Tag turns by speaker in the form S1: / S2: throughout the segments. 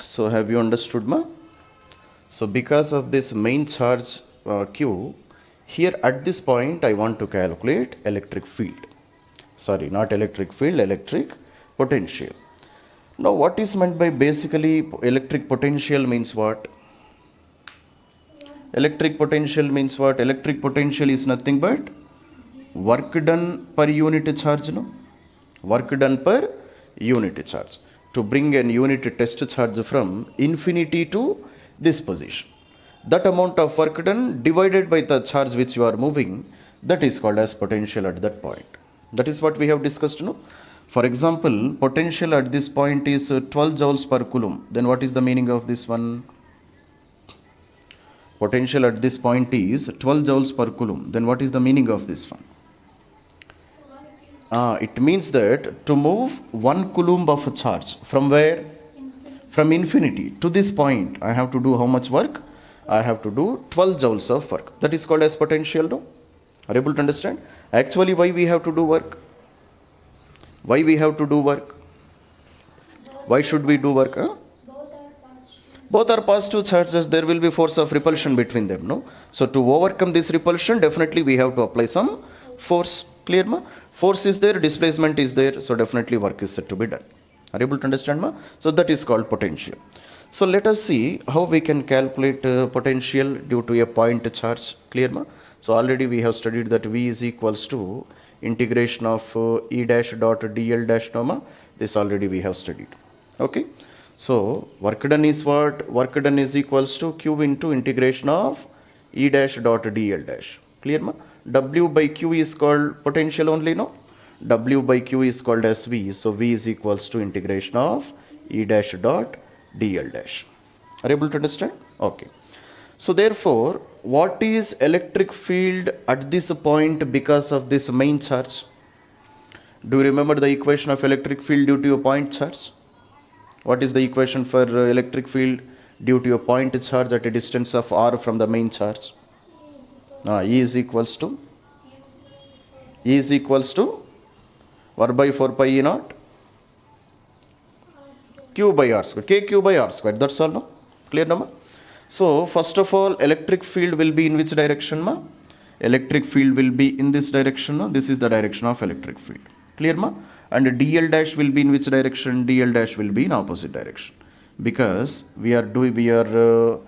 S1: So have you understood, ma? So because of this main charge Q, here at this point I want to calculate electric field. Sorry, not electric field, electric potential. Now what is meant by basically electric potential means what? Electric potential means what? Electric potential is nothing but work done per unit charge, no? Work done per unit charge. To bring an unit test charge from infinity to this position. That amount of work done divided by the charge which you are moving, that is called as potential at that point. That is what we have discussed, no? For example, potential at this point is 12 joules per coulomb. Then what is the meaning of this one? Potential at this point is 12 joules per coulomb. Then what is the meaning of this one? It means that to move 1 coulomb of a charge from where? From infinity to this point, I have to do how much work? I have to do 12 joules of work. That is called as potential, no? Are you able to understand? Actually, why we have to do work? Why we have to do work? Why should we do work? Both are positive charges. There will be force of repulsion between them, no? So to overcome this repulsion, definitely we have to apply some force. Clear, ma? Force is there, displacement is there, so definitely work is said to be done. Are you able to understand, ma? So that is called potential. So let us see how we can calculate potential due to a point charge. Clear, ma? So already we have studied that V is equals to integration of E dash dot dl dash, no, ma? This already we have studied. Okay. So work done is what? Work done is equals to Q into integration of E dash dot dl dash. Clear, ma? W by Q is called potential only, no? W by Q is called as V. So V is equals to integration of E dash dot dl dash. Are you able to understand? Okay. So therefore, what is electric field at this point because of this main charge? Do you remember the equation of electric field due to a point charge? What is the equation for electric field due to a point charge at a distance of r from the main charge? E is equals to 1 by 4 pi E naught Q by r square, KQ by r square. That's all, no? Clear, no, ma? So first of all, electric field will be in which direction, ma? Electric field will be in this direction, no? This is the direction of electric field. Clear, ma? And dl dash will be in which direction? Dl dash will be in opposite direction, because we are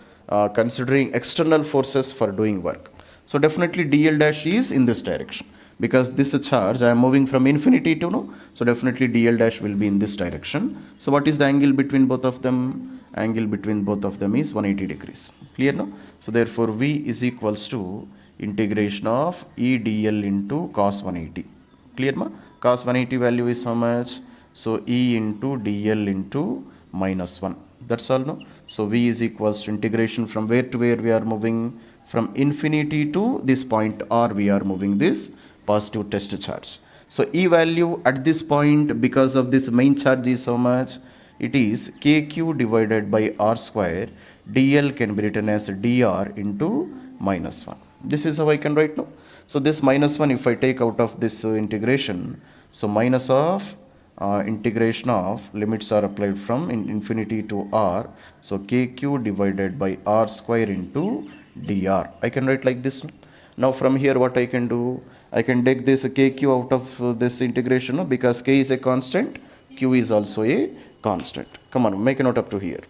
S1: considering external forces for doing work. So definitely dl dash is in this direction, because this charge I am moving from infinity to, no? So definitely dl dash will be in this direction. So what is the angle between both of them? Angle between both of them is 180 degrees. Clear, no? So therefore V is equals to integration of E dl into cos 180. Clear, ma? Cos 180 value is how much? So E into dl into minus 1. That's all, no? So V is equals to integration from where to where we are moving? From infinity to this point R we are moving this positive test charge. So E value at this point because of this main charge is how much? It is KQ divided by R square. DL can be written as DR into minus 1. This is how I can write now. So this minus 1 if I take out of this integration, so minus of integration of limits are applied from infinity to R. So KQ divided by R square into dr. I can write like this. Now from here what I can do? I can take this kq out of this integration, no? Because k is a constant, q is also a constant. Come on, make a note up to here.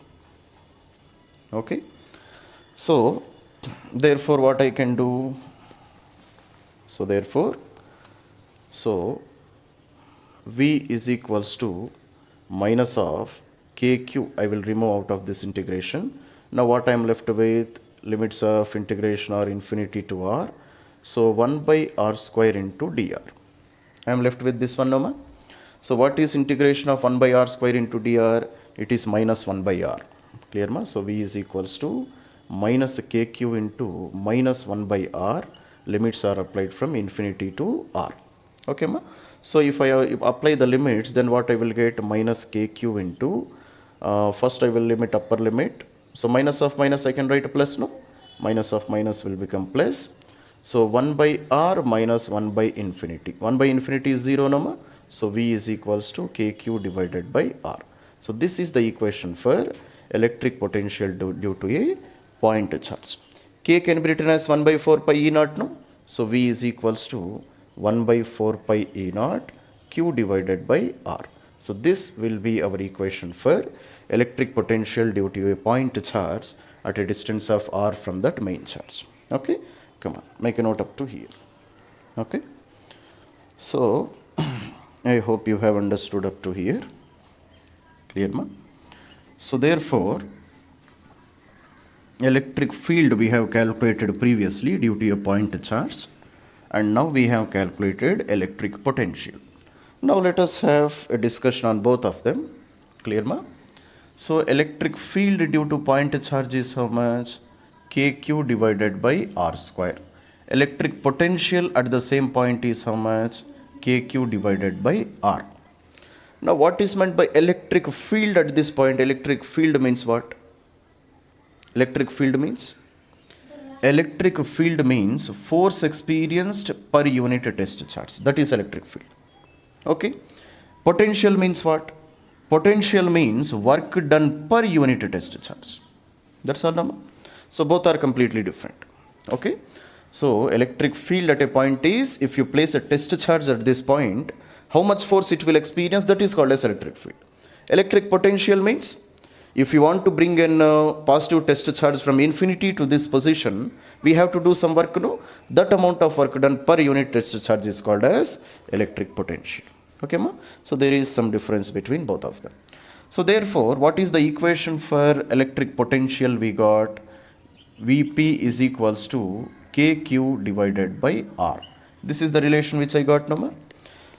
S1: Okay. So therefore what I can do? So therefore, V is equals to minus of kq. I will remove out of this integration. Now what I am left with? Limits of integration are infinity to r. So 1 by r square into dr. I am left with this one, no, ma? So what is integration of 1 by r square into dr? It is minus 1 by r. Clear, ma? So V is equals to minus kq into minus 1 by r. Limits are applied from infinity to r. Okay, ma? So if I apply the limits, then what I will get? Minus kq into, first I will limit upper limit. So minus of minus I can write a plus, no? Minus of minus will become plus. So 1 by r minus 1 by infinity. 1 by infinity is 0, no, ma? So V is equals to kq divided by r. So this is the equation for electric potential due to a point charge. K can be written as 1 by 4 pi E naught, no? So V is equals to 1 by 4 pi E naught Q divided by R. So this will be our equation for electric potential due to a point charge at a distance of R from that main charge. Okay, come on, make a note up to here. Okay, so I hope you have understood up to here. Clear, ma? So therefore, electric field we have calculated previously due to a point charge, and now we have calculated electric potential. Now let us have a discussion on both of them. Clear, ma? So electric field due to point charge is how much? KQ divided by R square. Electric potential at the same point is how much? KQ divided by R. Now what is meant by electric field at this point? Electric field means what? Electric field means? Electric field means force experienced per unit test charge. That is electric field. Okay. Potential means what? Potential means work done per unit test charge. That's all, number. So both are completely different. Okay. So electric field at a point is, if you place a test charge at this point, how much force it will experience, that is called as electric field. Electric potential means, if you want to bring in positive test charge from infinity to this position, we have to do some work, no? That amount of work done per unit test charge is called as electric potential. Okay, ma? So there is some difference between both of them. So therefore, what is the equation for electric potential we got? Vp is equals to KQ divided by R. This is the relation which I got, no?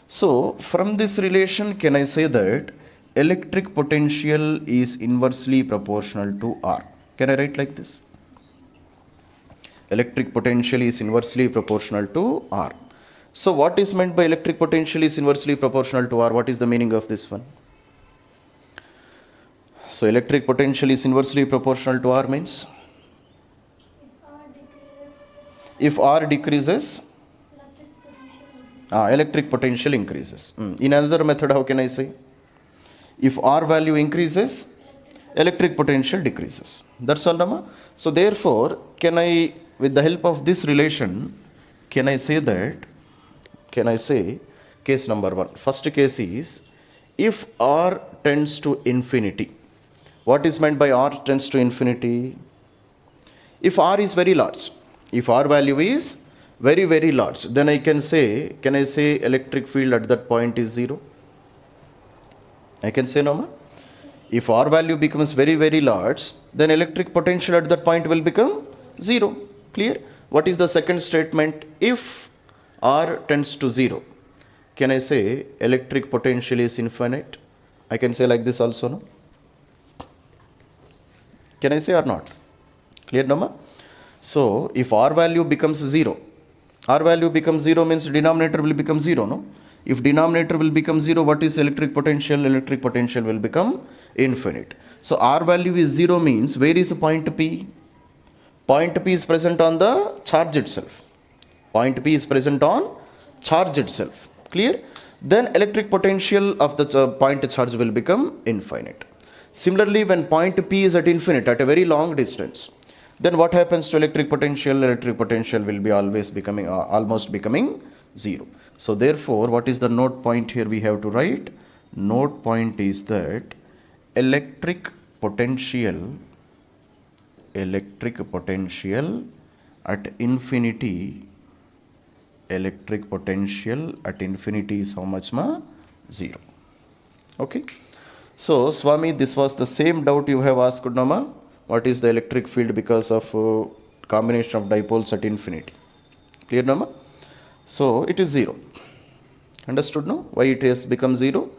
S1: So from this relation, can I say that electric potential is inversely proportional to R? Can I write like this? Electric potential is inversely proportional to R. So what is meant by electric potential is inversely proportional to R? What is the meaning of this one? So electric potential is inversely proportional to R means? If R decreases, electric potential increases. In another method, how can I say? If R value increases, electric potential decreases. That's all, Nama. So therefore, can I, with the help of this relation, can I say case number 1. First case is, if R tends to infinity. What is meant by R tends to infinity? If R is very large, if R value is very, very large, then I can say, electric field at that point is 0? I can say, no, ma? If R value becomes very, very large, then electric potential at that point will become 0. Clear? What is the second statement? If R tends to 0, can I say electric potential is infinite? I can say like this also, no? Can I say or not? Clear, no, ma? So if R value becomes 0, R value becomes 0 means denominator will become 0, no? If denominator will become 0, what is electric potential? Electric potential will become infinite. So R value is 0 means, where is point P? Point P is present on the charge itself. Point P is present on charge itself. Clear? Then electric potential of the point charge will become infinite. Similarly, when point P is at infinite, at a very long distance, then what happens to electric potential? Electric potential will be always becoming, almost becoming 0. So therefore, what is the note point here we have to write? Note point is that electric potential at infinity, electric potential at infinity is how much, ma? 0. Okay. So Swami, this was the same doubt you have asked, no, ma? What is the electric field because of combination of dipoles at infinity? Clear, no, ma? So it is 0. Understood, no? Why it has become 0?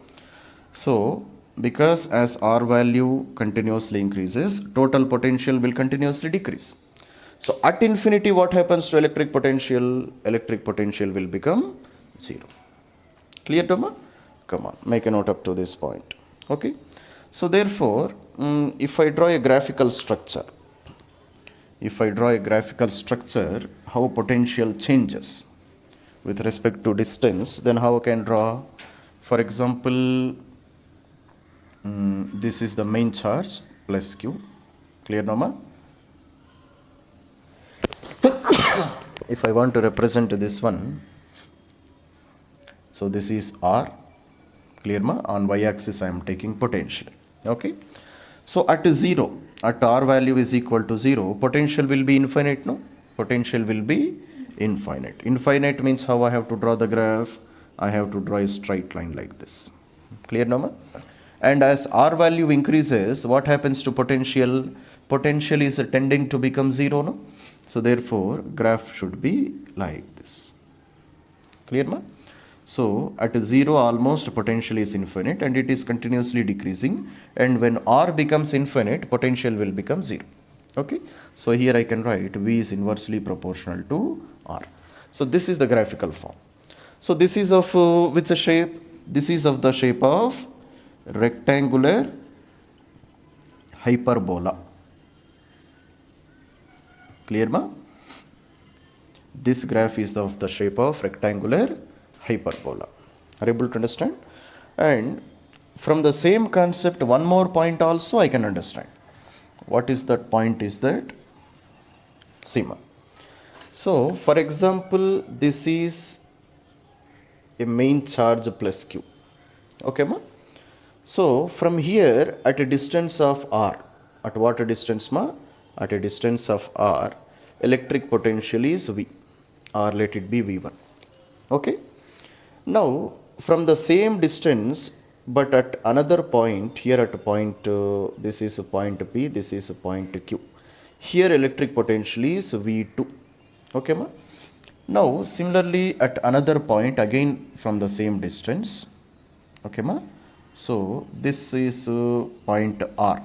S1: So because as R value continuously increases, total potential will continuously decrease. So at infinity, what happens to electric potential? Electric potential will become 0. Clear, Toma? Come on, make a note up to this point. Okay. So therefore, if I draw a graphical structure, how potential changes with respect to distance, then how I can draw? For example, this is the main charge plus Q. Clear now, ma? If I want to represent this one, so this is R, clear ma? On y-axis I am taking potential, okay? So at 0, at R value is equal to 0, potential will be infinite, no? Potential will be infinite. Infinite means how I have to draw the graph? I have to draw a straight line like this. Clear now, ma? And as R value increases, what happens to potential? Potential is tending to become 0, no? So therefore, graph should be like this. Clear, ma? So at 0, almost potential is infinite and it is continuously decreasing. And when R becomes infinite, potential will become 0. Okay. So here I can write V is inversely proportional to R. So this is the graphical form. So this is of which shape? This is of the shape of rectangular hyperbola. Clear, ma? This graph is of the shape of rectangular hyperbola. Are you able to understand? And from the same concept, one more point also I can understand. What is that point is that? See, ma. So, for example, this is a main charge plus Q. Okay, ma? So, from here at a distance of R, at what distance, ma? At a distance of R, electric potential is V, or let it be V1. Okay? Now, from the same distance, but at another point, here at a point, this is a point P, this is a point Q. Here electric potential is V2. Okay, ma? Now, similarly at another point, again from the same distance. Okay, ma? So, this is point R.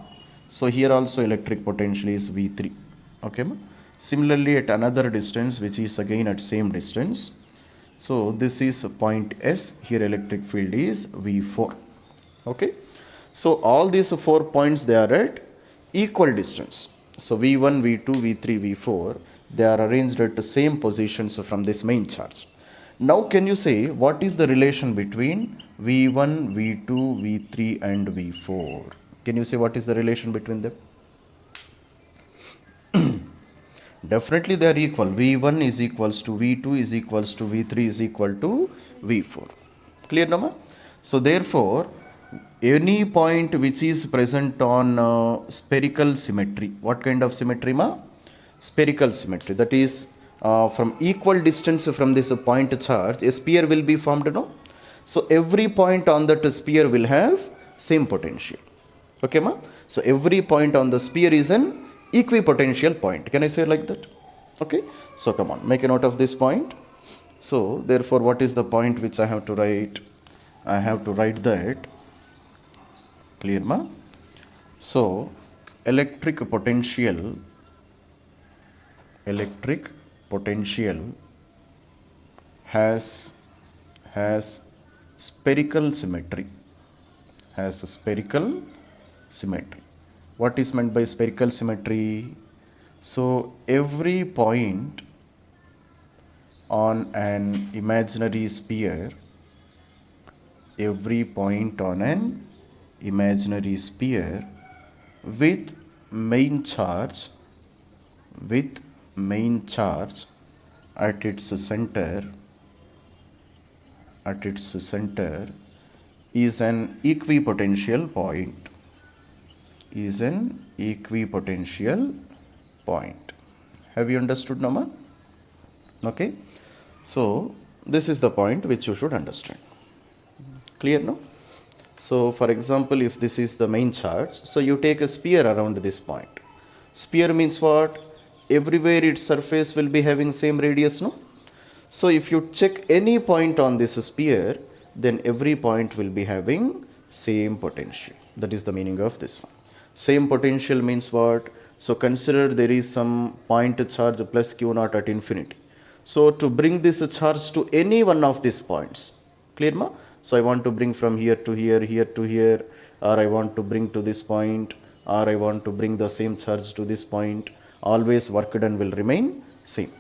S1: So, here also electric potential is V3. Okay, ma? Similarly at another distance, which is again at same distance. So, this is point S. Here electric field is V4. Okay. So, all these 4 points, they are at equal distance. So, V1, V2, V3, V4, they are arranged at the same positions from this main charge. Now, can you say what is the relation between V1, V2, V3 and V4? Can you say what is the relation between them? Definitely they are equal. V1 is equals to V2 is equals to V3 is equal to V4. Clear, Nama? So, therefore, any point which is present on spherical symmetry. What kind of symmetry, ma? Spherical symmetry. That is, from equal distance from this point charge, a sphere will be formed, no? So, every point on that sphere will have same potential. Okay, ma? So, every point on the sphere is an equipotential point. Can I say like that? Okay. So, come on, make a note of this point. So, therefore, what is the point which I have to write? I have to write that. Clear, ma? So, electric potential has spherical symmetry. Has a spherical symmetry. What is meant by spherical symmetry? So, every point on an imaginary sphere, with main charge at its center is an equipotential point. Have you understood, Nama? Okay. So, this is the point which you should understand. Clear, no? So, for example, if this is the main charge, so you take a sphere around this point. Sphere means what? Everywhere its surface will be having same radius, no? So, if you check any point on this sphere, then every point will be having same potential. That is the meaning of this one. Same potential means what? So, consider there is some point charge plus Q naught at infinity. So, to bring this charge to any one of these points, clear, ma? So, I want to bring from here to here, here to here, or I want to bring to this point, or I want to bring the same charge to this point. Always work done will remain same.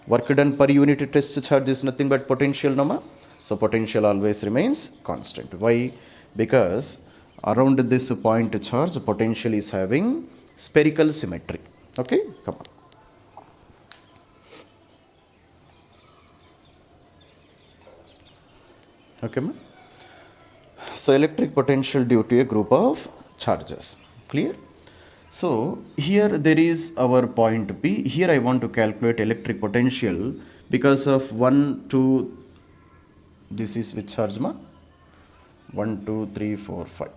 S1: Work done per unit test charge is nothing but potential, no, ma? So, potential always remains constant. Why? Because Around this point charge, potential is having spherical symmetry. Okay, come on. Okay, ma? So electric potential due to a group of charges. Clear? So here there is our point P. Here I want to calculate electric potential because of 1, 2, this is which charge ma? 1, 2, 3, 4, 5.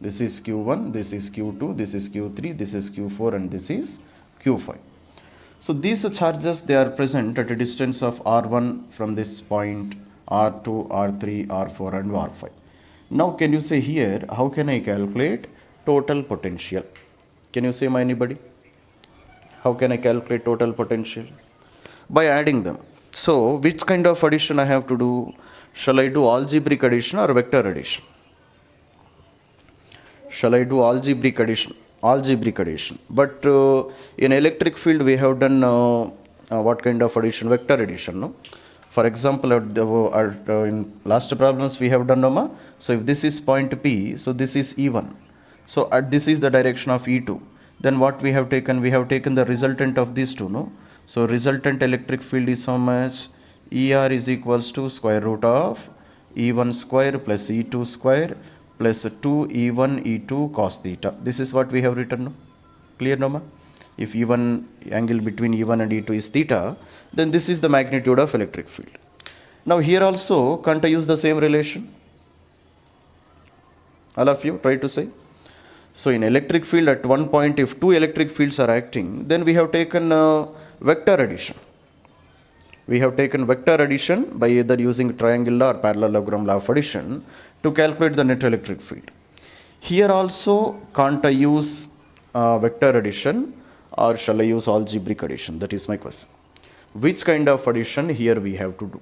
S1: This is Q1, this is Q2, this is Q3, this is Q4 and this is Q5. So these charges, they are present at a distance of R1 from this point, R2, R3, R4 and R5. Now can you say here, how can I calculate total potential? Can you say anybody? How can I calculate total potential? By adding them. So which kind of addition I have to do? Shall I do algebraic addition or vector addition? Shall I do algebraic addition? Algebraic addition. But in electric field we have done what kind of addition? Vector addition, no? For example, in last problems we have done norma. So if this is point P, so this is E1. So this is the direction of E2. Then what we have taken? We have taken the resultant of these two, no? So resultant electric field is how much? ER is equals to square root of E1 square plus E2 square plus 2 E1 E2 cos theta. This is what we have written, no? Clear, no ma? If E1 angle between E1 and E2 is theta, then this is the magnitude of electric field. Now here also, can't I use the same relation? All of you try to say. So in electric field at one point, if two electric fields are acting, then we have taken vector addition. We have taken vector addition by either using triangular or parallelogram law of addition to calculate the net electric field. Here also, can't I use vector addition or shall I use algebraic addition? That is my question. Which kind of addition here we have to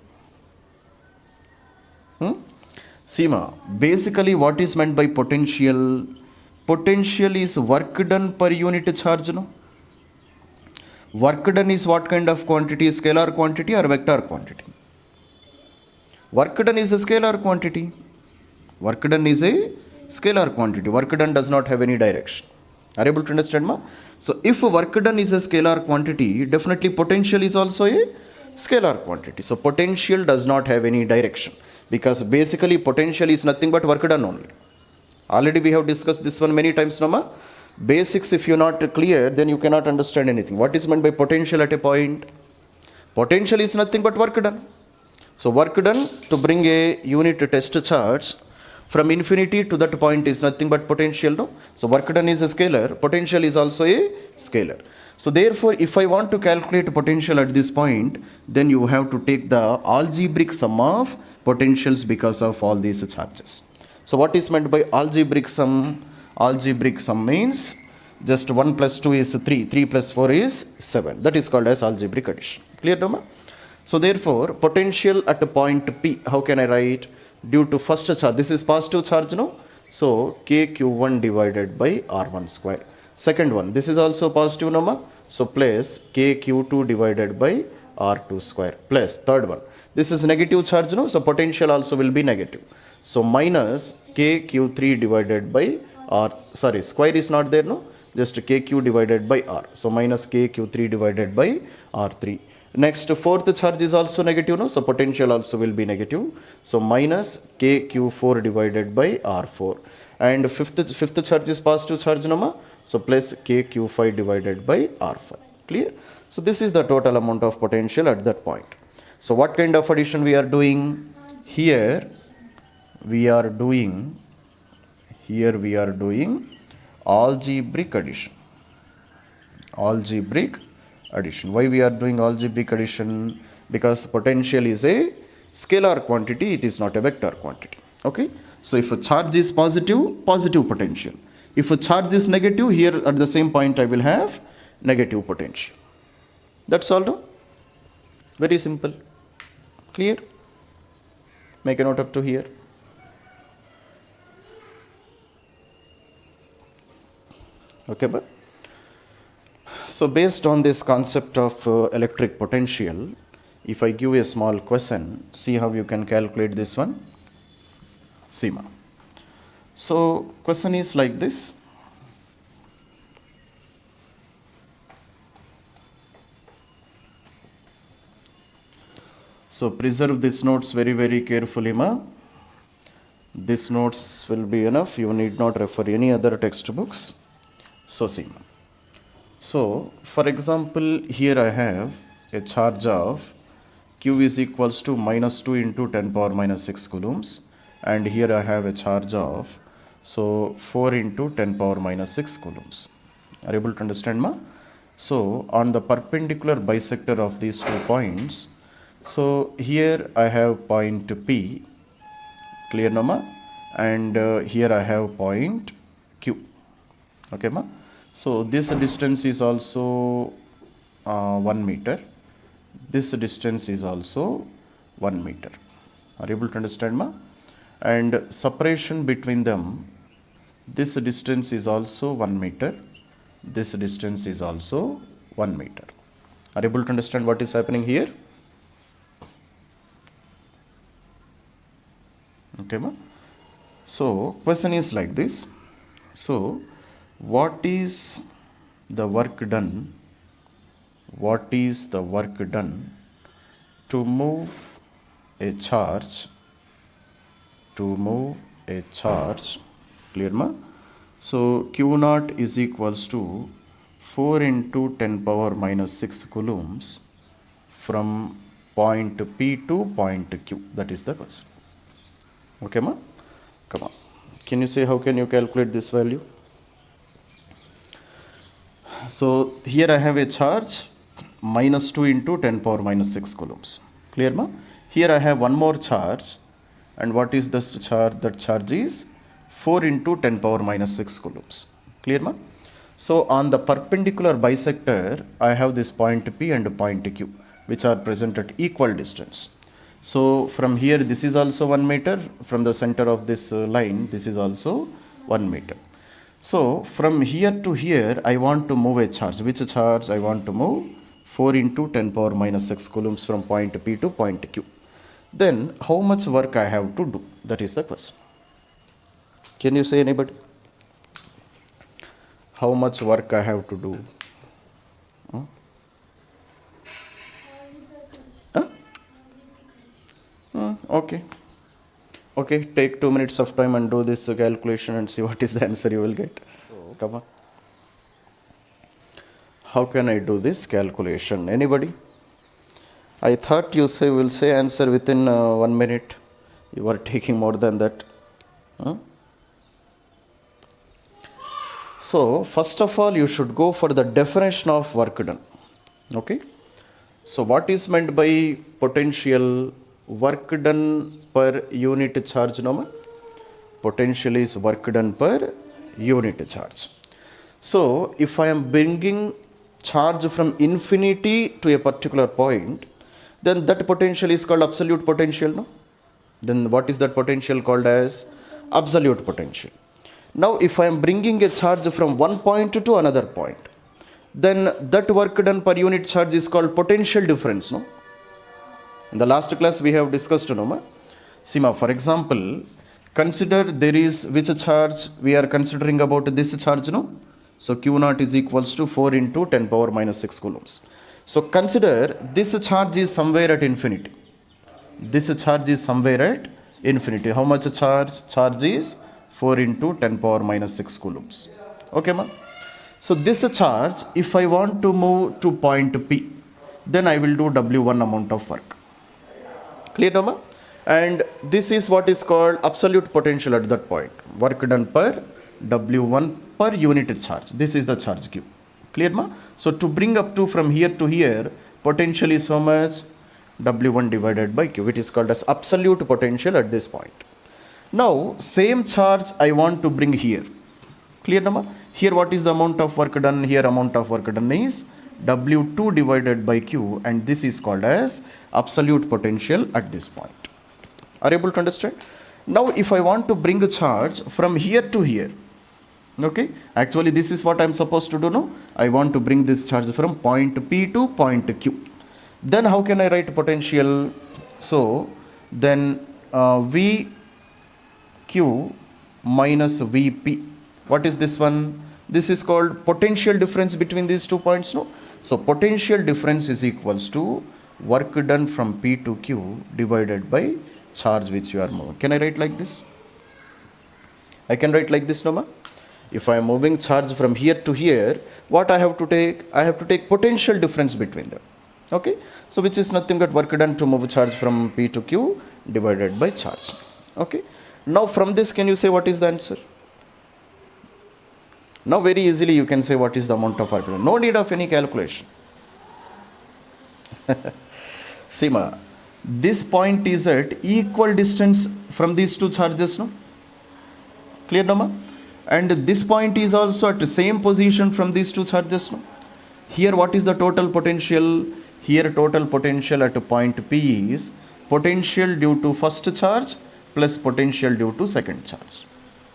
S1: do? Seema, basically what is meant by potential? Potential is work done per unit charge, no? Work done is what kind of quantity? Scalar quantity or vector quantity? Work done is a scalar quantity. Work done is a scalar quantity. Work done does not have any direction. Are you able to understand, ma? So if work done is a scalar quantity, definitely potential is also a scalar quantity. So potential does not have any direction because basically potential is nothing but work done only. Already we have discussed this one many times, no ma? Basics, if you're not clear, then you cannot understand anything. What is meant by potential at a point? Potential is nothing but work done. So work done to bring a unit test charge from infinity to that point is nothing but potential, no? So work done is a scalar, potential is also a scalar. So therefore, if I want to calculate potential at this point, then you have to take the algebraic sum of potentials because of all these charges. So what is meant by algebraic sum? Algebraic sum means just 1 plus 2 is 3, 3 plus 4 is 7. That is called as algebraic addition. Clear, Doma? So therefore, potential at a point P, how can I write? Due to first charge, this is positive charge, no? So KQ1 divided by R1 square. Second one, this is also positive, no ma? So plus KQ2 divided by R2 square. Plus third one, this is negative charge, no? So potential also will be negative. So minus KQ3 divided by R, sorry, square is not there, no? Just KQ divided by R. So minus KQ3 divided by R3. Next, fourth charge is also negative, no? So potential also will be negative. So minus KQ4 divided by R4. And fifth charge is positive charge, no ma? So plus KQ5 divided by R5. Clear? So this is the total amount of potential at that point. So what kind of addition we are doing? Here we are doing algebraic addition. Algebraic addition. Why we are doing algebraic addition? Because potential is a scalar quantity, it is not a vector quantity. Okay? So if a charge is positive, positive potential. If a charge is negative, here at the same point I will have negative potential. That's all, no? Very simple. Clear? Make a note up to here. Okay, but so based on this concept of electric potential, if I give a small question, see how you can calculate this one. See, ma. So question is like this. So preserve these notes very, very carefully, ma. These notes will be enough. You need not refer any other textbooks. So see. So for example, here I have a charge of Q is equals to minus 2 into 10 power minus 6 coulombs. And here I have a charge of 4 into 10 power minus 6 coulombs. Are you able to understand, ma? So on the perpendicular bisector of these 2 points, so here I have point P, clear, no, ma? And here I have point Q. Okay, ma? So this distance is also 1 meter. This distance is also 1 meter. Are you able to understand, ma? And separation between them, this distance is also 1 meter. This distance is also 1 meter. Are you able to understand what is happening here? Okay, ma? So question is like this. So what is the work done? What is the work done to move a charge? To move a charge, clear, ma? So Q naught is equals to 4 into 10 power minus 6 coulombs from point P to point Q. That is the question. Okay, ma? Come on. Can you say how can you calculate this value? So here I have a charge minus 2 into 10 power minus 6 coulombs. Clear, ma? Here I have one more charge. And what is the charge? That charge is 4 into 10 power minus 6 coulombs. Clear, ma? So on the perpendicular bisector, I have this point P and point Q, which are present at equal distance. So from here, this is also 1 meter. From the center of this line, this is also 1 meter. So from here to here, I want to move a charge. Which charge I want to move? 4 into 10 power minus 6 coulombs from point P to point Q. Then how much work I have to do? That is the question. Can you say, anybody? How much work I have to do? Huh? Okay. Okay, take 2 minutes of time and do this calculation and see what is the answer you will get. Come on. How can I do this calculation? Anybody? I thought you will say answer within 1 minute. You are taking more than that. Huh? So first of all, you should go for the definition of work done. Okay. So what is meant by potential? Work done per unit charge, no? Potential is work done per unit charge. So if I am bringing charge from infinity to a particular point, then that potential is called absolute potential, no? Then what is that potential called as? Absolute potential. Now if I am bringing a charge from one point to another point, then that work done per unit charge is called potential difference, no? In the last class we have discussed, no, ma? Sima, for example, consider there is which charge we are considering about this charge, no? So Q naught is equals to 4 into 10 power minus 6 coulombs. So consider this charge is somewhere at infinity. This charge is somewhere at infinity. How much charge? Charge is 4 into 10 power minus 6 coulombs. Okay, ma? So this charge, if I want to move to point P, then I will do W1 amount of work. Clear, no, ma? And this is what is called absolute potential at that point. Work done per W1 per unit charge. This is the charge Q. Clear, ma? So to bring up to from here to here, potential is how much? W1 divided by Q, which is called as absolute potential at this point. Now, same charge I want to bring here. Clear, no, ma? Here what is the amount of work done? Here amount of work done is W2 divided by Q, and this is called as absolute potential at this point. Are you able to understand? Now if I want to bring a charge from here to here, okay, actually this is what I am supposed to do, no? I want to bring this charge from point P to point Q. Then how can I write potential? So then V Q minus Vp. What is this one? This is called potential difference between these 2 points, no? So potential difference is equals to work done from P to Q divided by charge which you are moving. Can I write like this? I can write like this, no ma? If I am moving charge from here to here, what I have to take? I have to take potential difference between them. Okay? So which is nothing but work done to move charge from P to Q divided by charge. Okay? Now from this, can you say what is the answer? Now very easily you can say what is the amount of work done. No need of any calculation. See ma, this point is at equal distance from these two charges, no? Clear, no ma? And this point is also at the same position from these two charges, no? Here what is the total potential? Here total potential at point P is potential due to first charge plus potential due to second charge.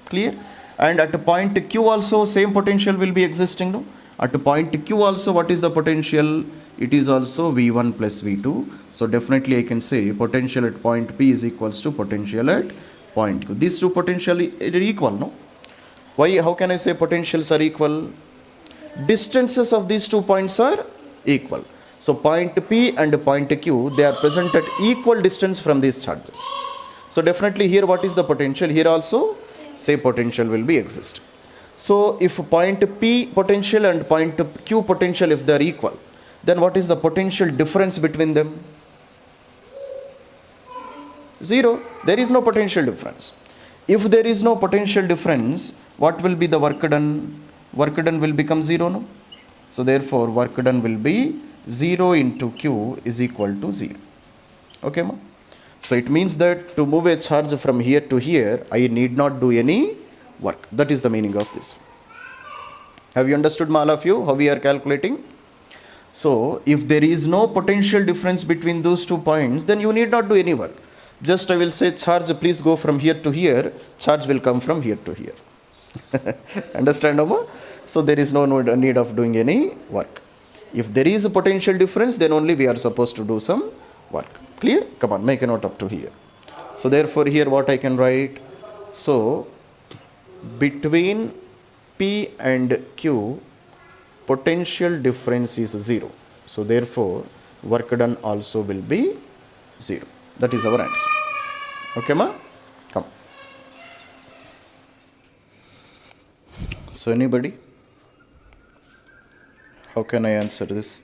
S1: Clear? And at point Q also same potential will be existing, no? At point Q also what is the potential? It is also V1 plus V2. So definitely I can say potential at point P is equals to potential at point Q. These two potential are equal, no? Why? How can I say potentials are equal? Distances of these 2 points are equal. So point P and point Q, they are present at equal distance from these charges. So definitely here what is the potential? Here also say potential will be exist. So if point P potential and point Q potential, if they are equal, then what is the potential difference between them? 0. There is no potential difference. If there is no potential difference, what will be the work done? Work done will become 0, no? So therefore work done will be 0 into Q is equal to 0. Okay, ma? So it means that to move a charge from here to here, I need not do any work. That is the meaning of this. Have you understood, ma, all of you, how we are calculating? So if there is no potential difference between those 2 points, then you need not do any work. Just I will say charge please go from here to here, charge will come from here to here. Understand, Amma? So there is no need of doing any work. If there is a potential difference, then only we are supposed to do some work. Clear? Come on, make a note up to here. So therefore here what I can write? So between P and Q, potential difference is 0. So therefore work done also will be 0. That is our answer. Okay, ma? Come. So anybody? How can I answer this?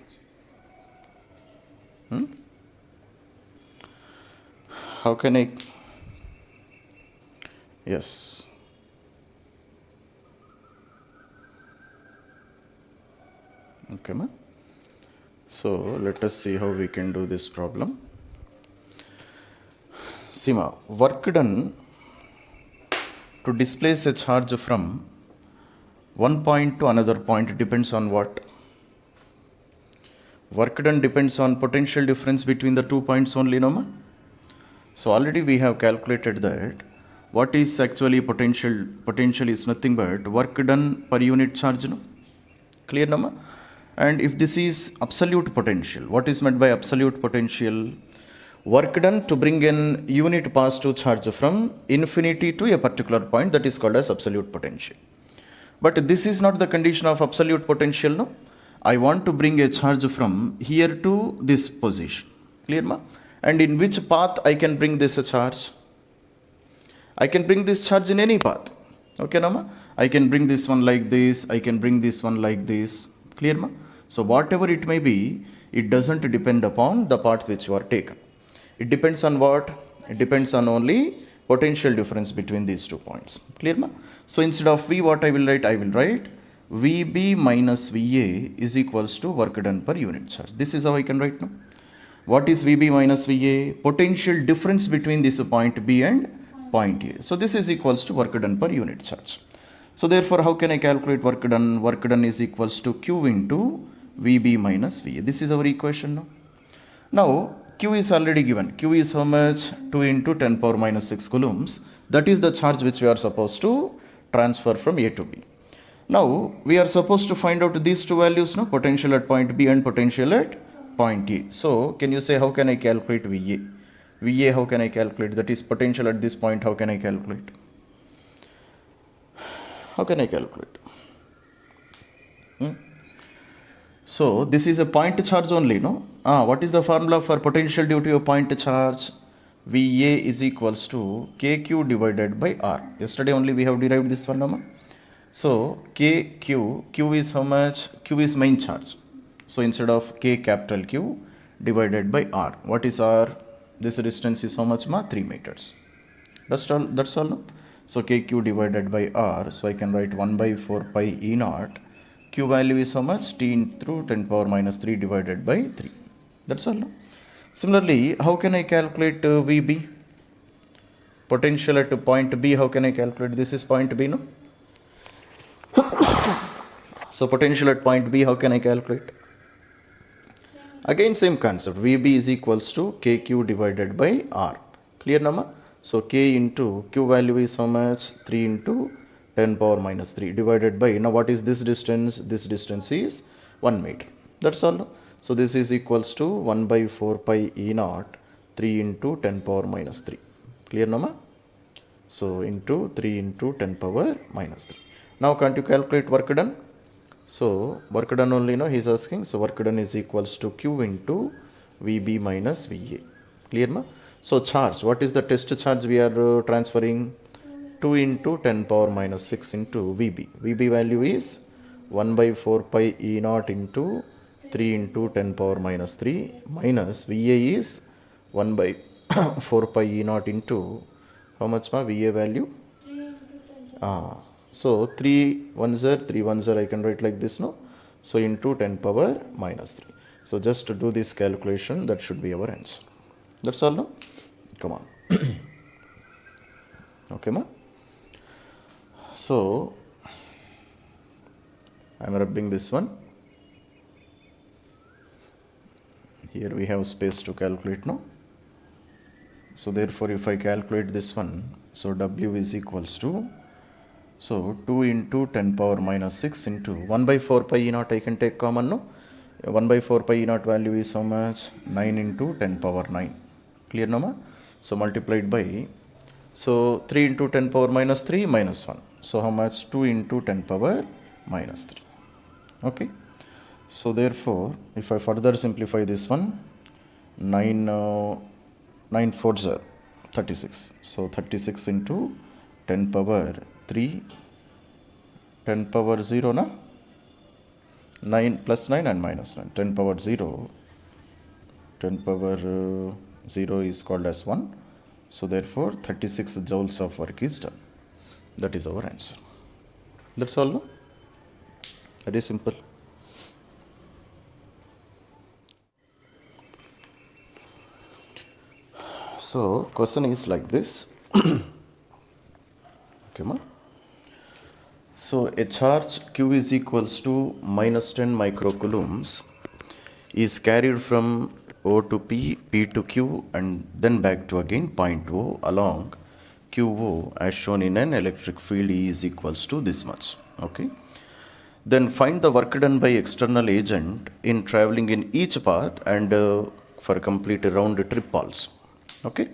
S1: How can I? Yes. Okay, ma? So let us see how we can do this problem. Sima, work done to displace a charge from one point to another point depends on what? Work done depends on potential difference between the 2 points only, no ma? So already we have calculated that what is actually potential? Potential is nothing but work done per unit charge, no? Clear, no ma? And if this is absolute potential, what is meant by absolute potential? Work done to bring an unit positive charge from infinity to a particular point, that is called as absolute potential. But this is not the condition of absolute potential, no? I want to bring a charge from here to this position. Clear, ma? And in which path I can bring this charge? I can bring this charge in any path. Okay, na, ma? I can bring this one like this. I can bring this one like this. Clear, ma? So whatever it may be, it doesn't depend upon the path which you are taken. It depends on what? It depends on only potential difference between these 2 points. Clear, ma? So instead of V, what I will write? I will write VB minus VA is equals to work done per unit charge. This is how I can write now. What is VB minus VA? Potential difference between this point B and point A. So this is equals to work done per unit charge. So therefore, how can I calculate work done? Work done is equals to Q into VB minus VA. This is our equation now. Now, Q is already given. Q is how much? 2 into 10 power minus 6 coulombs. That is the charge which we are supposed to transfer from A to B. Now, we are supposed to find out these 2 values, no? Potential at point B and potential at point A. So, can you say how can I calculate VA? VA, how can I calculate? That is potential at this point, how can I calculate? How can I calculate? So this is a point charge only, no? What is the formula for potential due to a point charge? VA is equals to KQ divided by R. Yesterday only we have derived this one, no? So Q is how much? Q is main charge. So instead of K capital Q divided by R, what is R? This distance is how much, ma? 3 meters. That's all, no? So KQ divided by R, so I can write 1 by 4 pi E naught. Q value is how much? T into 10 power minus 3 divided by 3. That's all, no? Similarly, how can I calculate VB? Potential at point B, how can I calculate? This is point B, no? So potential at point B, how can I calculate? Again same concept. VB is equals to KQ divided by R. Clear, Nama? So K into Q value is how much? 3 into 10 power minus 3 divided by, now what is this distance? This distance is 1 meter. That's all, no? So this is equals to 1 by 4 pi E naught 3 into 10 power minus 3. Clear, Nama? So into 3 into 10 power minus 3. Now can't you calculate work done? So work done only, no, he is asking. So work done is equals to Q into VB minus VA. Clear, ma? So charge, what is the test charge we are transferring? 2 into 10 power minus 6 into VB. VB value is 1 by 4 pi E naught into 3 into 10 power minus 3 minus VA is 1 by 4 pi E naught into, how much, ma? VA value? So 3 1s are 3 1s are, I can write like this, no? So into 10 power minus 3. So just to do this calculation, that should be our answer. That's all, no? Come on. Okay, ma? So I am rubbing this one. Here we have space to calculate, no? So therefore if I calculate this one, so W is equals to, so 2 into 10 power minus 6 into 1 by 4 pi E naught, I can take common, no? 1 by 4 pi E naught value is how much? 9 into 10 power 9. Clear, no, ma? So multiplied by, so 3 into 10 power minus 3 minus 1. So how much? 2 into 10 power minus 3. Okay. So therefore, if I further simplify this one, 9 4s are 36. So 36 into 10 power 3, 10 power 0, na? 9 plus 9 and minus 9. 10 power 0. 10 power 0 is called as 1. So therefore 36 joules of work is done. That is our answer. That's all, no? Very simple. So question is like this. Okay, ma? So a charge Q is equals to minus 10 microcoulombs is carried from O to P, P to Q, and then back to again point O along QO as shown in an electric field E is equals to this much. Okay. Then find the work done by external agent in traveling in each path and for complete round trip also. Okay.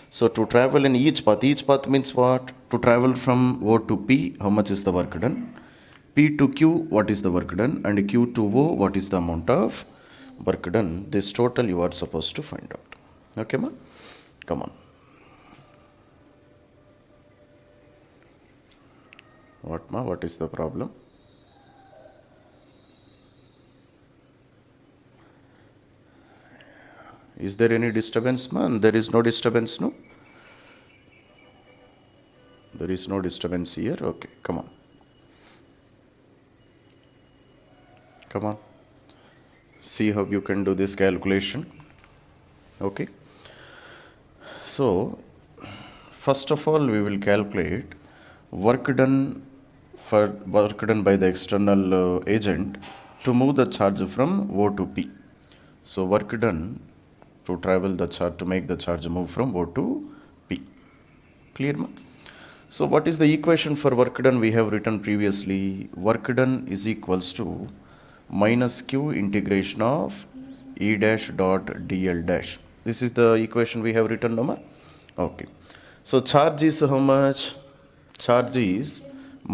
S1: So to travel in each path means what? To travel from O to P, how much is the work done? P to Q, what is the work done? And Q to O, what is the amount of work done? This total you are supposed to find out. Okay, ma? Come on. What, ma? What is the problem? Is there any disturbance, ma? There is no disturbance, no? There is no disturbance here. Okay, come on. Come on. See how you can do this calculation. Okay. So, first of all, we will calculate work done by the external agent to move the charge from O to P. So, work done to travel the charge, to make the charge move from O to P. Clear, ma? So what is the equation for work done? We have written previously. Work done is equals to minus Q integration of E dash dot dl dash. This is the equation we have written, no, ma? Okay. So charge is how much? Charge is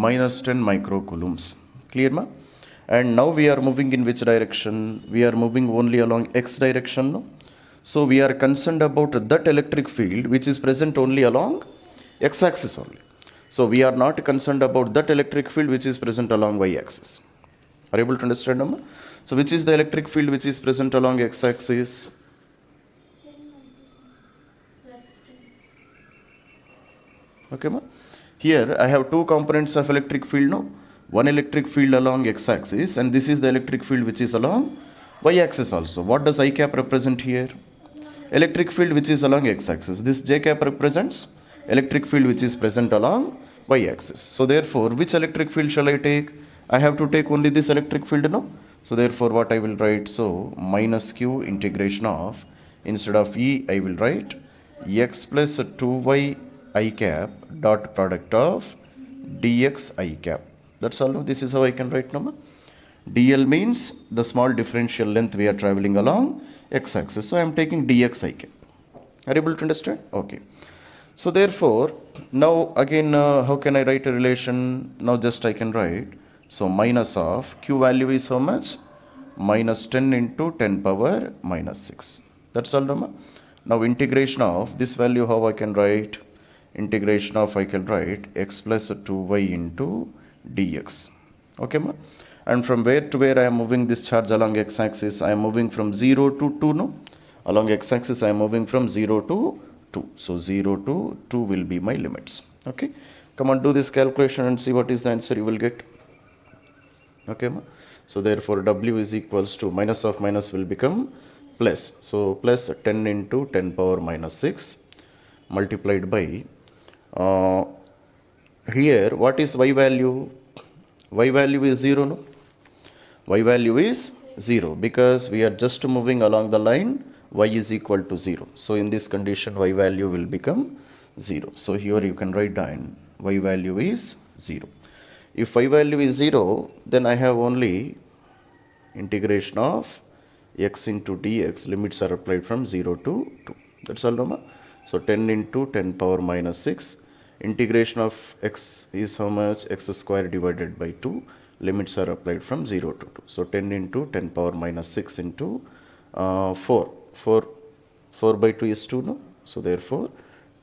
S1: minus 10 microcoulombs. Clear ma? And now we are moving in which direction? We are moving only along x direction. No? So we are concerned about that electric field which is present only along x-axis only. So we are not concerned about that electric field which is present along y-axis. Are you able to understand? Amma? So which is the electric field which is present along x-axis? Okay, ma? Here I have two components of electric field. No, one electric field along x-axis, and this is the electric field which is along y-axis also. What does I cap represent here? Electric field which is along x-axis. This j cap represents electric field which is present along y-axis. So therefore, which electric field shall I take? I have to take only this electric field, no? So therefore, what I will write? So minus q integration of, instead of E, I will write x plus 2y I cap dot product of dx I cap. That's all. This is how I can write number. dl means the small differential length we are traveling along x-axis. So I am taking dx I cap. Are you able to understand? Okay. So therefore, now again, how can I write a relation? Now just I can write. So minus of q value is how much? Minus 10 into 10 power minus 6. That's all. Now integration of this value, how I can write? Integration of, I can write x plus 2y into dx. Okay, ma? And from where to where I am moving this charge along x-axis? I am moving from 0 to 2, no? Along x-axis I am moving from 0 to 2. So 0 to 2 will be my limits. Okay, come on, do this calculation and see what is the answer you will get. Okay, ma? So therefore w is equals to minus of minus will become plus. So plus 10 into 10 power minus 6 multiplied by here what is y value? Y value is 0, no? Y value is 0 because we are just moving along the line y is equal to 0. So in this condition y value will become 0. So here you can write down y value is 0. If y value is 0, then I have only integration of x into dx. Limits are applied from 0 to 2. That's all, Rama. So 10 into 10 power minus 6. Integration of x is how much? X square divided by 2. Limits are applied from 0 to 2. So 10 into 10 power minus 6 into 4. 4 by 2 is 2, no? So therefore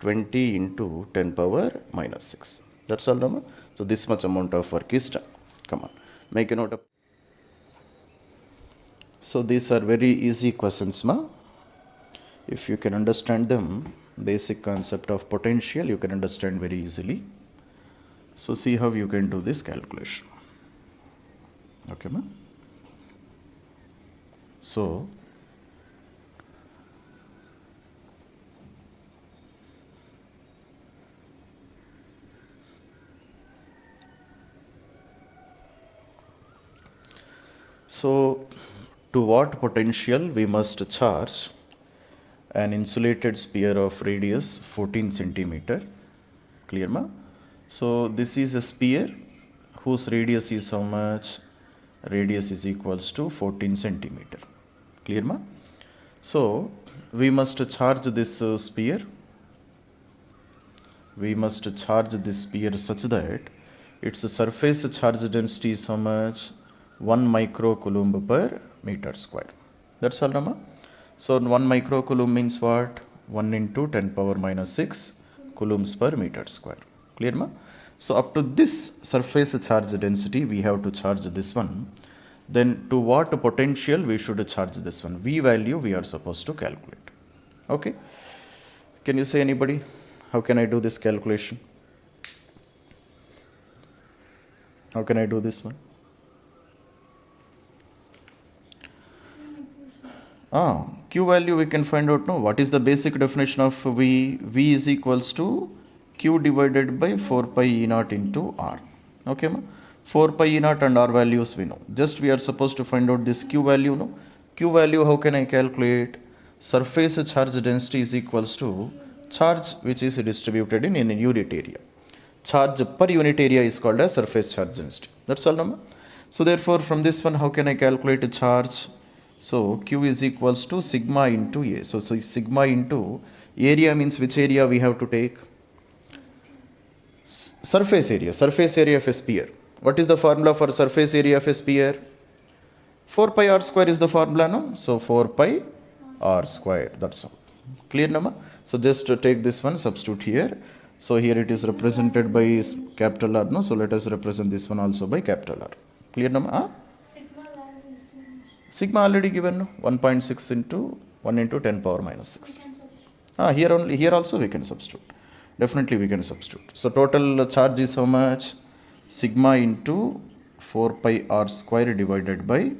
S1: 20 into 10 power minus 6. That's all, Rama. So this much amount of work is done. Come on, make a note of. So these are very easy questions, ma. If you can understand them, basic concept of potential you can understand very easily. So see how you can do this calculation. Okay, ma. So to what potential we must charge an insulated sphere of radius 14 centimeter. Clear, ma? So this is a sphere whose radius is how much? Radius is equals to 14 centimeter. Clear, ma? So we must charge this sphere. We must charge this sphere such that its surface charge density is how much? 1 microcoulomb per meter square. That's all, Rama. So 1 microcoulomb means what? 1 into 10 power minus 6 coulombs per meter square. Clear, ma? So up to this surface charge density we have to charge this one. Then to what potential we should charge this one? V value we are supposed to calculate. Okay. Can you say anybody? How can I do this calculation? How can I do this one? Q value we can find out, no? What is the basic definition of V? V is equals to Q divided by 4 pi E naught into R. Okay, ma? 4 pi E naught and R values we know. Just we are supposed to find out this Q value, no? Q value, how can I calculate? Surface charge density is equals to charge which is distributed in a unit area. Charge per unit area is called as surface charge density. That's all, no? So therefore from this one, how can I calculate a charge? So Q is equals to sigma into A. So sigma into area means which area we have to take? Surface area of a sphere. What is the formula for surface area of a sphere? 4 pi r square is the formula, no? So 4 pi r square, that's all. Clear, Nama? So just to take this one, substitute here. So here it is represented by capital R, no? So let us represent this one also by capital R. Clear, Nama? Huh? Sigma already given, no? 1.6 into 1 into 10 power minus 6. Here also we can substitute. Definitely we can substitute. So total charge is how much? Sigma into 4 pi r square divided by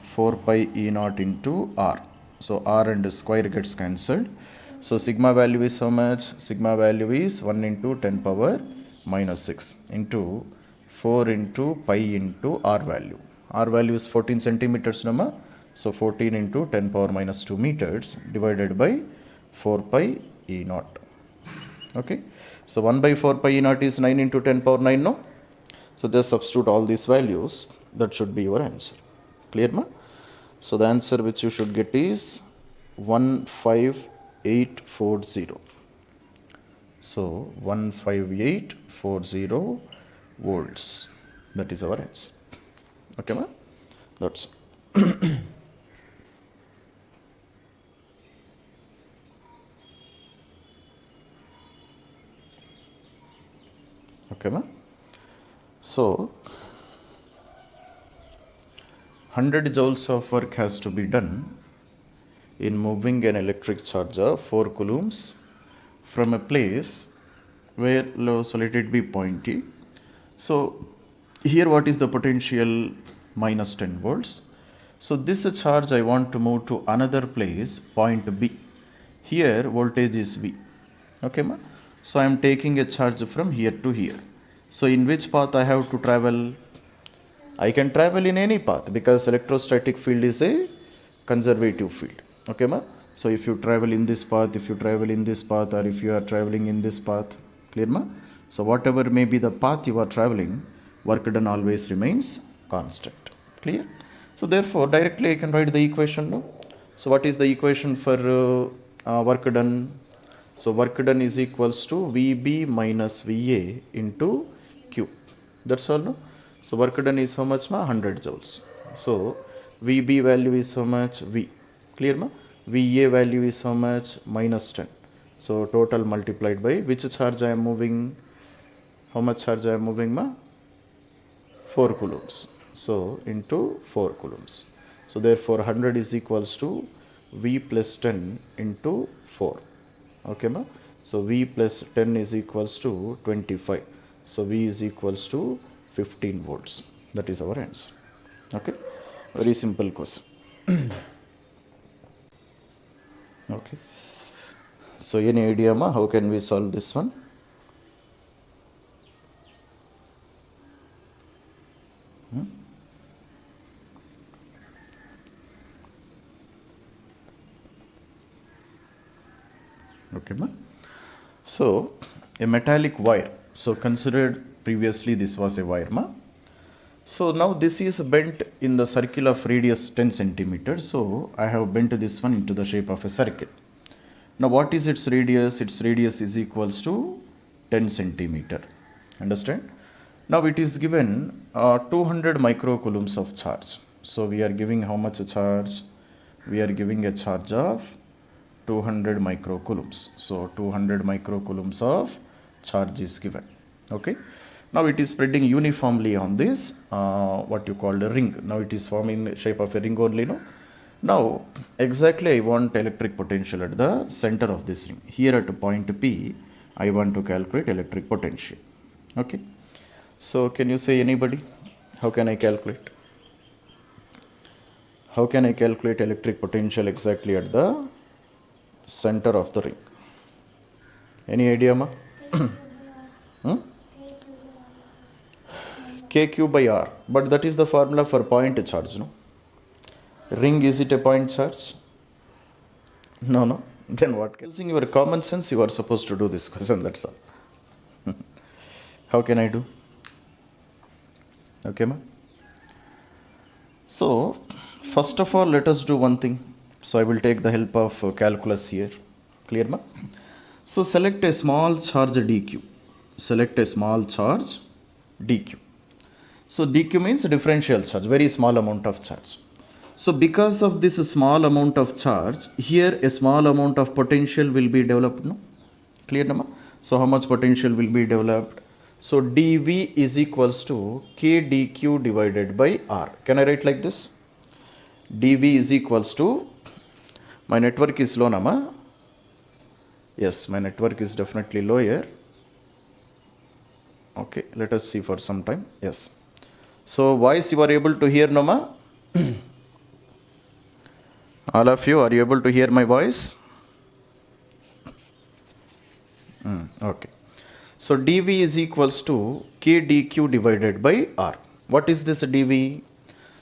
S1: 4 pi e naught into r. So r and square gets cancelled. So sigma value is how much? Sigma value is 1 into 10 power minus 6 into 4 into pi into r value. R value is 14 centimeters, number. So 14 into 10 power minus 2 meters divided by 4 pi e naught. Okay. So 1 by 4 pi e naught is 9 into 10 power 9, no? So just substitute all these values. That should be your answer. Clear, ma? So the answer which you should get is 15840. So 15840 volts. That is our answer. Okay, ma? That's okay, ma? So 100 joules of work has to be done in moving an electric charge of 4 coulombs from a place where, so let it be point T. So here what is the potential? Minus 10 volts. So this charge I want to move to another place, point B. Here voltage is V. Okay, ma? So I am taking a charge from here to here. So in which path I have to travel? I can travel in any path because electrostatic field is a conservative field. Okay, ma? So if you travel in this path, if you travel in this path, or if you are traveling in this path, clear, ma? So whatever may be the path you are traveling, work done always remains constant. Clear? So therefore directly I can write the equation, no? So what is the equation for work done? So work done is equals to VB minus VA into Q. That's all, no? So work done is how much, ma? 100 joules. So VB value is how much? V. Clear, ma? VA value is how much? Minus 10. So total multiplied by which charge I am moving? How much charge I am moving, ma? 4 coulombs. So into 4 coulombs. So therefore 100 is equals to V plus 10 into 4. Okay, ma? So V plus 10 is equals to 25. So V is equals to 15 volts. That is our answer. Okay. Very simple question. Okay. So any idea, ma? How can we solve this one? Okay, ma? So a metallic wire. So considered previously this was a wire, ma? So now this is bent in the circle of radius 10 centimeters. So I have bent this one into the shape of a circle. Now what is its radius? Its radius is equals to 10 centimeter. Understand? Now it is given 200 microcoulombs of charge. So we are giving how much a charge? We are giving a charge of 200 microcoulombs. So 200 microcoulombs of charge is given. Okay. Now it is spreading uniformly on this what you call a ring. Now it is forming the shape of a ring only, no? Now exactly I want electric potential at the center of this ring. Here at point P I want to calculate electric potential. Okay. So can you say, anybody? How can I calculate? How can I calculate electric potential exactly at the center of the ring? Any idea, ma? KQ by R. But that is the formula for point charge, no? Ring, is it a point charge? No, no. Then what? Using your common sense, you are supposed to do this question, that's all. How can I do? Okay, ma? So, first of all, let us do one thing. So, I will take the help of calculus here. Clear, ma? So, select a small charge dq. select a small charge dq. So dq means differential charge, very small amount of charge. So because of this small amount of charge, here a small amount of potential will be developed, no? Clear, Nama? So how much potential will be developed? So dv is equals to k dq divided by r. Can I write like this? dv is equals to, my network is low, Nama. Yes, my network is definitely low here. Okay, let us see for some time. Yes. So voice you are able to hear, Nama? All of you, are you able to hear my voice? Okay. So dv is equals to k dq divided by r. What is this dv?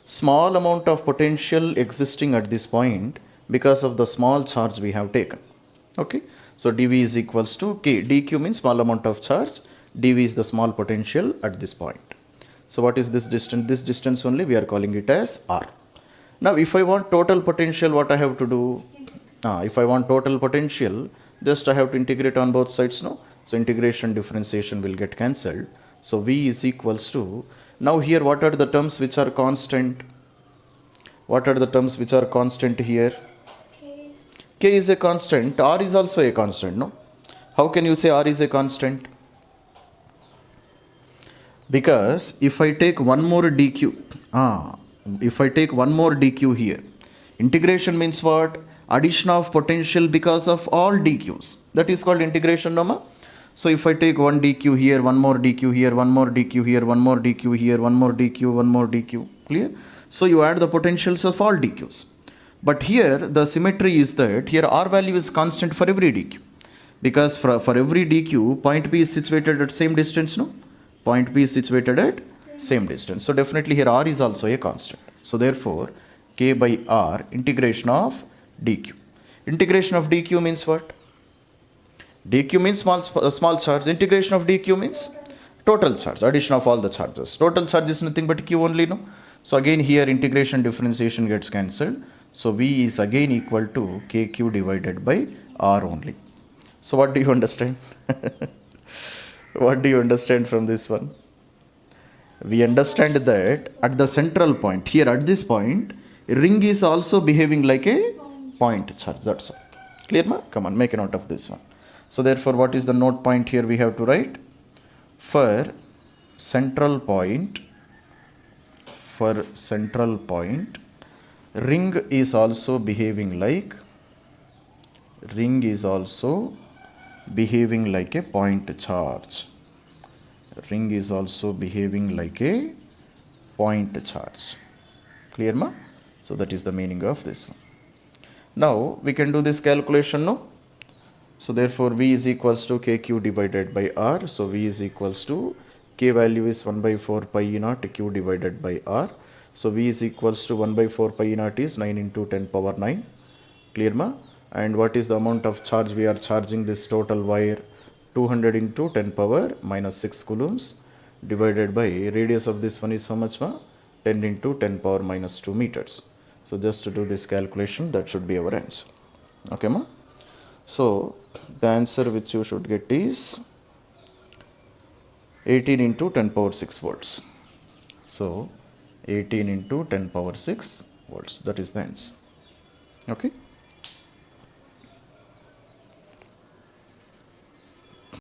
S1: Small amount of potential existing at this point because of the small charge we have taken. Okay. So dv is equals to k. dq means small amount of charge. dv is the small potential at this point. So what is this distance? This distance only we are calling it as r. Now if I want total potential, what I have to do? If I want total potential, just I have to integrate on both sides, no? So integration differentiation will get cancelled. So v is equals to, now here what are the terms which are constant? What are the terms which are constant here? K is a constant, r is also a constant, no? How can you say r is a constant? Because if I take one more dq, if I take one more dq here, integration means what? Addition of potential because of all dq's. That is called integration, Nama. So if I take one dq here, one more dq here, one more dq here, one more dq here, one more dq, one more dq. Clear? So you add the potentials of all dq's. But here the symmetry is that here r value is constant for every dq. Because for every dq, point P is situated at same distance, no? Point P is situated at same distance. So definitely here r is also a constant. So therefore, k by r integration of dq. Integration of dq means what? dq means small charge. Integration of dq means total charge, addition of all the charges. Total charge is nothing but q only, no? So again here integration differentiation gets cancelled. So v is again equal to kq divided by r only. So what do you understand? What do you understand from this one? We understand that at the central point, here at this point, ring is also behaving like a point charge. That's all. Clear, ma? Come on, make a note of this one. So therefore, what is the note point here we have to write? For central point, ring is also behaving like a point charge. Ring is also behaving like a point charge. Clear, ma? So that is the meaning of this one. Now we can do this calculation, no? So therefore v is equals to kq divided by r. So v is equals to, k value is 1 by 4 pi e naught q divided by r. So v is equals to 1 by 4 pi e naught is 9 into 10 power 9. Clear, ma? And what is the amount of charge we are charging this total wire? 200 into 10 power minus 6 coulombs divided by radius of this one is how much, ma? 10 into 10 power minus 2 meters. So just to do this calculation, that should be our answer. Okay, ma? So the answer which you should get is 18 into 10 power 6 volts. So 18 into 10 power 6 volts. That is the answer. Okay.